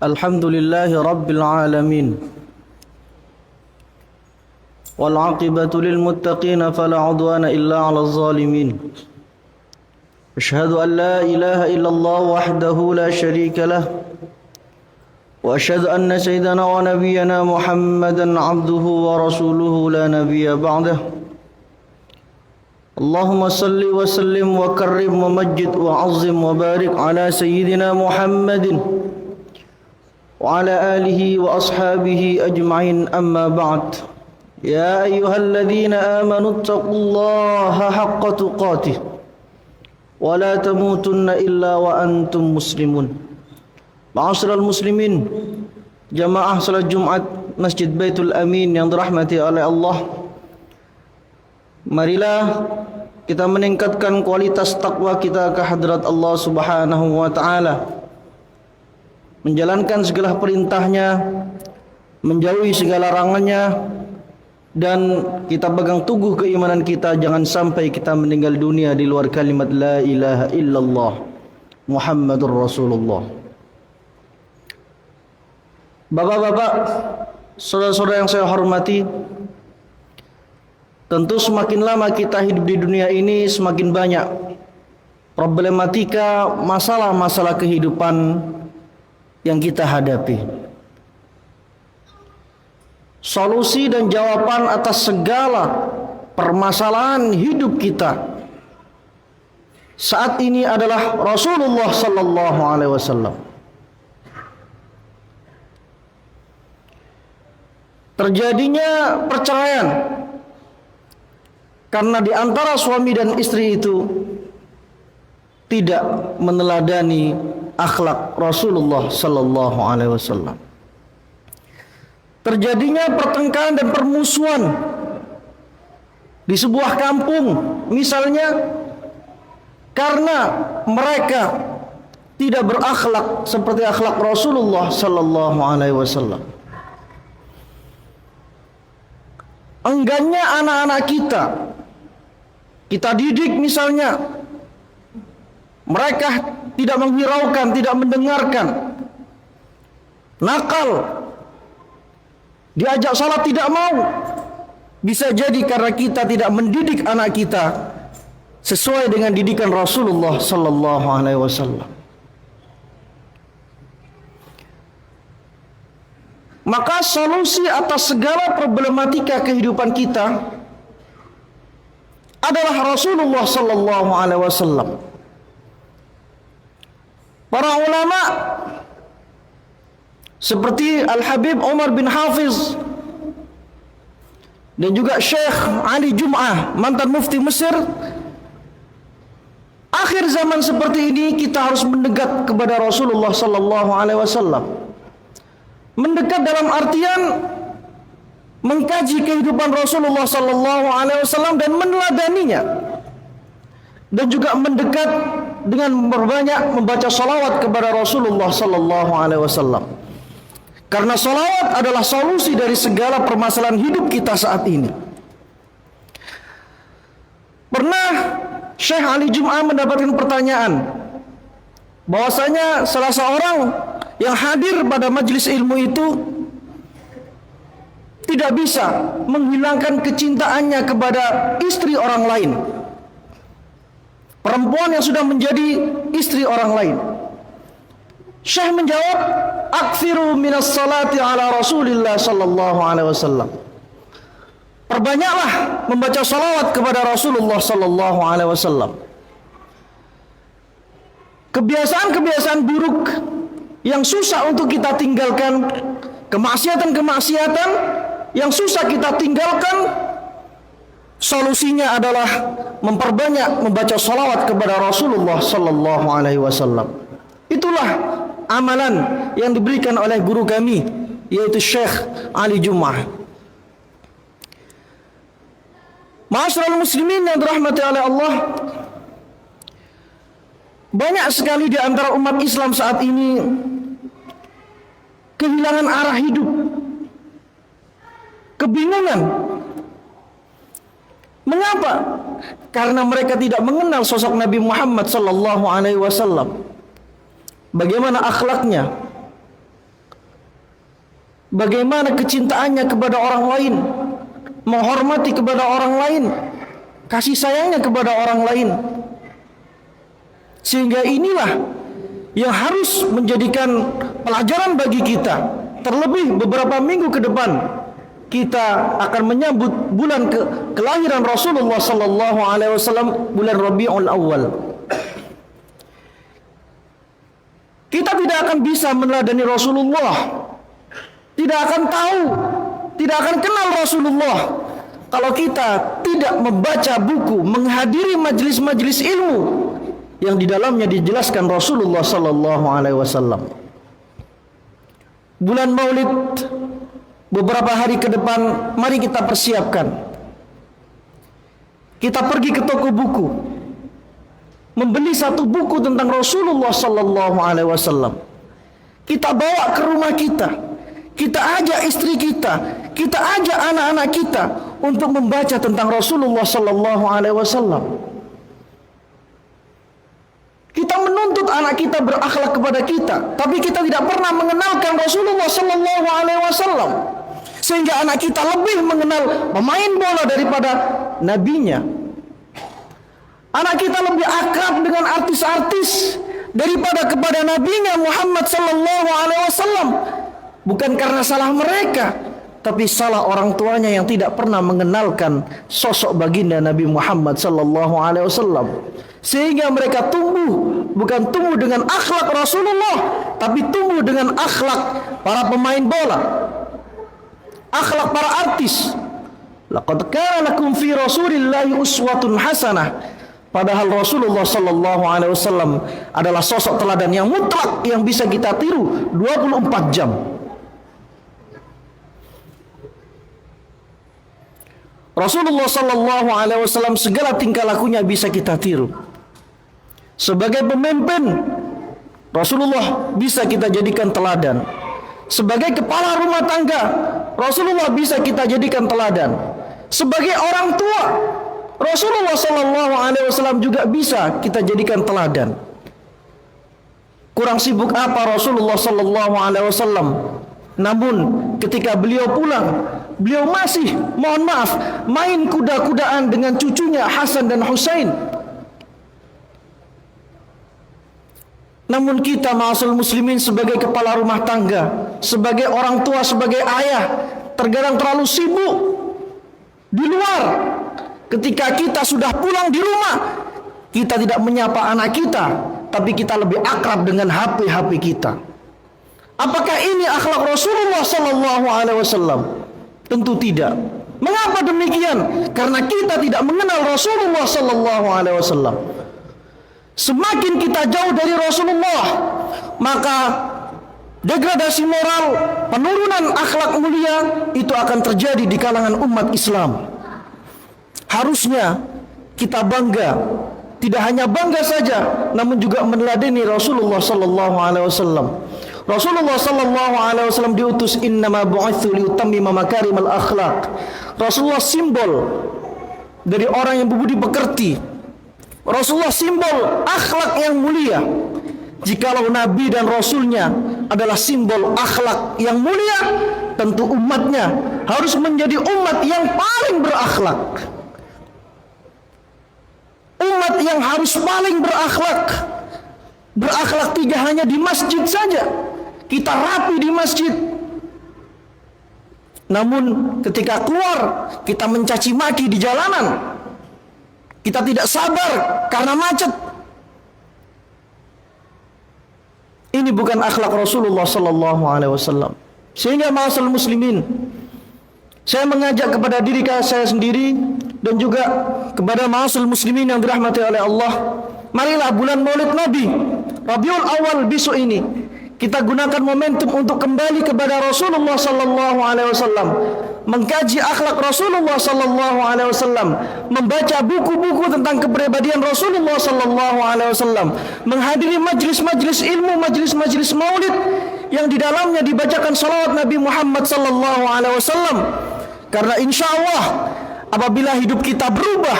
Alhamdulillahi Rabbil Alamin. Wal aqibatu lil muttaqin fala udwana illa 'alal zalimin. Asyhadu an la ilaha illallah wahdahu la syarika lah. Wa asyhadu anna sayyidana wa nabiyyana Muhammadan 'abduhu wa rasuluhu la nabiyya ba'dah. Allahumma salli wa sallim wa karrim wa majjid wa 'azzim wa barik ala sayyidina Muhammadin wa ala alihi wa ashabihi ajma'in, amma ba'd. Ya ayyuhalladzina amanu taqullaha haqqa tuqatih wa la tamutunna illa wa antum muslimun. Ma'asyiral muslimin, jamaah salat Jumat Masjid Baitul Amin yang dirahmati oleh Allah, marilah kita meningkatkan kualitas takwa kita ke hadrat Allah Subhanahu wa taala, menjalankan segala perintahnya, menjauhi segala larangannya, dan kita pegang teguh keimanan kita, jangan sampai kita meninggal dunia di luar kalimat la ilaha illallah Muhammadur Rasulullah. Bapak-bapak, saudara-saudara yang saya hormati, tentu semakin lama kita hidup di dunia ini, semakin banyak problematika, masalah-masalah kehidupan yang kita hadapi. Solusi dan jawaban atas segala permasalahan hidup kita saat ini adalah Rasulullah sallallahu alaihi wasallam. Terjadinya perceraian karena di antara suami dan istri itu tidak meneladani akhlak Rasulullah sallallahu alaihi wasallam. Terjadinya pertengkaran dan permusuhan di sebuah kampung misalnya karena mereka tidak berakhlak seperti akhlak Rasulullah sallallahu alaihi wasallam. Enggannya anak-anak kita didik misalnya, mereka tidak menghiraukan, tidak mendengarkan, nakal, diajak salat tidak mau. Bisa jadi karena kita tidak mendidik anak kita sesuai dengan didikan Rasulullah sallallahu alaihi wasallam. Maka solusi atas segala problematika kehidupan kita adalah Rasulullah sallallahu alaihi wasallam. Para ulama seperti Al-Habib Umar bin Hafiz dan juga Syekh Ali Jum'ah, mantan mufti Mesir, akhir zaman seperti ini kita harus mendekat kepada Rasulullah sallallahu alaihi wasallam. Mendekat dalam artian mengkaji kehidupan Rasulullah sallallahu alaihi wasallam dan meneladaninya, dan juga mendekat dengan berbanyak membaca salawat kepada Rasulullah sallallahu alaihi wasallam. Karena salawat adalah solusi dari segala permasalahan hidup kita saat ini. Pernah Syekh Ali Jum'ah mendapatkan pertanyaan bahwasanya salah seorang yang hadir pada majelis ilmu itu tidak bisa menghilangkan kecintaannya kepada istri orang lain, perempuan yang sudah menjadi istri orang lain. Syekh menjawab, "Aktsiru minas salati ala Rasulillah sallallahu alaihi wasallam." Perbanyaklah membaca salawat kepada Rasulullah sallallahu alaihi wasallam. Kebiasaan-kebiasaan buruk yang susah untuk kita tinggalkan, kemaksiatan-kemaksiatan yang susah kita tinggalkan, solusinya adalah memperbanyak membaca salawat kepada Rasulullah sallallahu alaihi wasallam. Itulah amalan yang diberikan oleh guru kami, yaitu Syekh Ali Jum'ah. Ma'asyiral muslimin yang dirahmati oleh Allah, banyak sekali di antara umat Islam saat ini kehilangan arah hidup, kebingungan. Mengapa? Karena mereka tidak mengenal sosok Nabi Muhammad sallallahu alaihi wasallam. Bagaimana akhlaknya, bagaimana kecintaannya kepada orang lain, menghormati kepada orang lain, kasih sayangnya kepada orang lain. Sehingga inilah yang harus menjadikan pelajaran bagi kita. Terlebih beberapa minggu ke depan kita akan menyambut bulan kelahiran Rasulullah sallallahu alaihi wasallam, bulan Rabiul Awal. Kita tidak akan bisa meneladani Rasulullah, tidak akan tahu, tidak akan kenal Rasulullah kalau kita tidak membaca buku, menghadiri majelis-majelis ilmu yang di dalamnya dijelaskan Rasulullah sallallahu alaihi wasallam. Bulan Maulid beberapa hari ke depan, mari kita persiapkan. Kita pergi ke toko buku, membeli satu buku tentang Rasulullah sallallahu alaihi wasallam. Kita bawa ke rumah kita. Kita ajak istri kita, kita ajak anak-anak kita untuk membaca tentang Rasulullah sallallahu alaihi wasallam. Kita menuntut anak kita berakhlak kepada kita, tapi kita tidak pernah mengenalkan Rasulullah sallallahu alaihi wasallam. Sehingga anak kita lebih mengenal pemain bola daripada nabinya. Anak kita lebih akrab dengan artis-artis daripada kepada nabinya Muhammad sallallahu alaihi wasallam. Bukan karena salah mereka, tapi salah orang tuanya yang tidak pernah mengenalkan sosok baginda Nabi Muhammad sallallahu alaihi wasallam. Sehingga mereka tumbuh, bukan tumbuh dengan akhlak Rasulullah, tapi tumbuh dengan akhlak para pemain bola, akhlak para artis. Laqad kana lakum fi Rasulillahi uswatun hasanah. Padahal Rasulullah sallallahu alaihi wasallam adalah sosok teladan yang mutlak yang bisa kita tiru 24 jam. Rasulullah sallallahu alaihi wasallam segala tingkah lakunya bisa kita tiru. Sebagai pemimpin, Rasulullah bisa kita jadikan teladan. Sebagai kepala rumah tangga, Rasulullah bisa kita jadikan teladan. Sebagai orang tua, Rasulullah sallallahu alaihi wasallam juga bisa kita jadikan teladan. Kurang sibuk apa Rasulullah sallallahu alaihi wasallam? Namun ketika beliau pulang, beliau masih, mohon maaf, main kuda-kudaan dengan cucunya Hasan dan Husain. Namun kita ma'asal muslimin sebagai kepala rumah tangga, sebagai orang tua, sebagai ayah, terkadang terlalu sibuk di luar. Ketika kita sudah pulang di rumah, kita tidak menyapa anak kita, tapi kita lebih akrab dengan HP kita. Apakah ini akhlak Rasulullah sallallahu alaihi wasallam? Tentu tidak. Mengapa demikian? Karena kita tidak mengenal Rasulullah sallallahu alaihi wasallam. Semakin kita jauh dari Rasulullah, maka degradasi moral, penurunan akhlak mulia itu akan terjadi di kalangan umat Islam. Harusnya kita bangga, tidak hanya bangga saja, namun juga meneladani Rasulullah sallallahu alaihi wasallam. Rasulullah sallallahu alaihi wasallam diutus innama bu'itsu liutammima makarimal akhlak. Rasulullah simbol dari orang yang berbudi pekerti. Rasulullah simbol akhlak yang mulia. Jikalau Nabi dan Rasulnya adalah simbol akhlak yang mulia, tentu umatnya harus menjadi umat yang paling berakhlak. Umat yang harus paling berakhlak. Berakhlak tidak hanya di masjid saja. Kita rapi di masjid, namun ketika keluar kita mencaci maki di jalanan. Kita tidak sabar karena macet. Ini bukan akhlak Rasulullah sallallahu alaihi wasallam. Sehingga ma'asal muslimin, saya mengajak kepada diri saya sendiri dan juga kepada ma'asal muslimin yang dirahmati oleh Allah, marilah bulan Maulid Nabi Rabiul Awal besok ini kita gunakan momentum untuk kembali kepada Rasulullah sallallahu alaihi wasallam, mengkaji akhlak Rasulullah sallallahu alaihi wasallam, membaca buku-buku tentang kepribadian Rasulullah sallallahu alaihi wasallam, menghadiri majlis-majlis ilmu, majlis-majlis Maulid yang di dalamnya dibacakan salawat Nabi Muhammad sallallahu alaihi wasallam. Karena insyaallah apabila hidup kita berubah,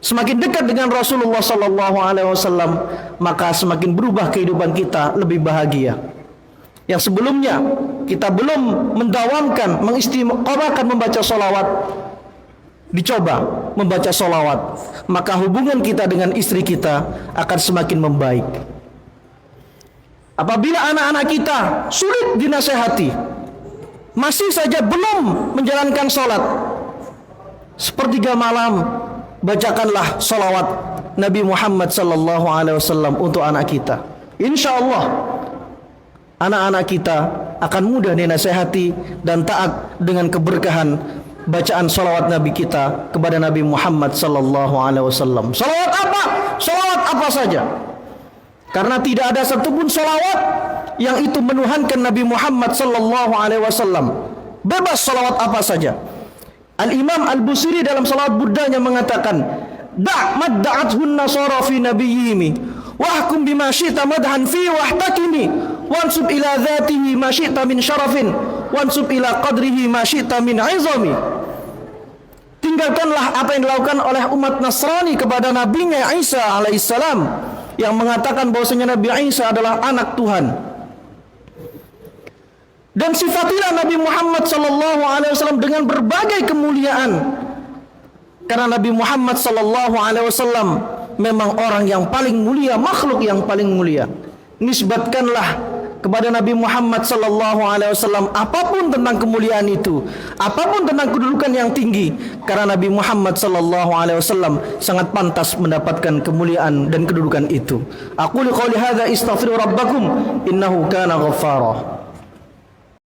semakin dekat dengan Rasulullah sallallahu alaihi wasallam, maka semakin berubah kehidupan kita lebih bahagia. Yang sebelumnya kita belum mendawamkan, mengistiqomahkan membaca solawat, dicoba membaca solawat, maka hubungan kita dengan istri kita akan semakin membaik. Apabila anak-anak kita sulit dinasehati, masih saja belum menjalankan sholat, sepertiga malam bacakanlah solawat Nabi Muhammad sallallahu alaihi wasallam untuk anak kita. Insya Allah anak-anak kita akan mudah dinasehati dan taat dengan keberkahan bacaan salawat Nabi kita kepada Nabi Muhammad sallallahu alaihi wasallam. Salawat apa? Salawat apa saja. Karena tidak ada satupun salawat yang itu menuhankan Nabi Muhammad sallallahu alaihi wasallam. Bebas salawat apa saja. Al-Imam Al-Busiri dalam salawat Buddhanya mengatakan, "Da' madda'athun nasara fi nabiyyihim, wahkum bima syi'ta madhan fi wahtakimi, wansub ila dhatihi ma syi'ta min syarafin, wansub ila qadrihi ma syi'ta min 'izami." Tinggalkanlah apa yang dilakukan oleh umat Nasrani kepada nabinya Isa alaihissalam, yang mengatakan bahwasanya Nabi Isa adalah anak Tuhan. Dan sifatilah Nabi Muhammad sallallahu alaihi wasallam dengan berbagai kemuliaan. Karena Nabi Muhammad sallallahu alaihi wasallam memang orang yang paling mulia, makhluk yang paling mulia. Nisbatkanlah kepada Nabi Muhammad sallallahu alaihi wasallam apapun tentang kemuliaan itu, apapun tentang kedudukan yang tinggi, karena Nabi Muhammad sallallahu alaihi wasallam sangat pantas mendapatkan kemuliaan dan kedudukan itu. Aqulu qouli hadza astaghfiru rabbakum innahu kana ghaffara.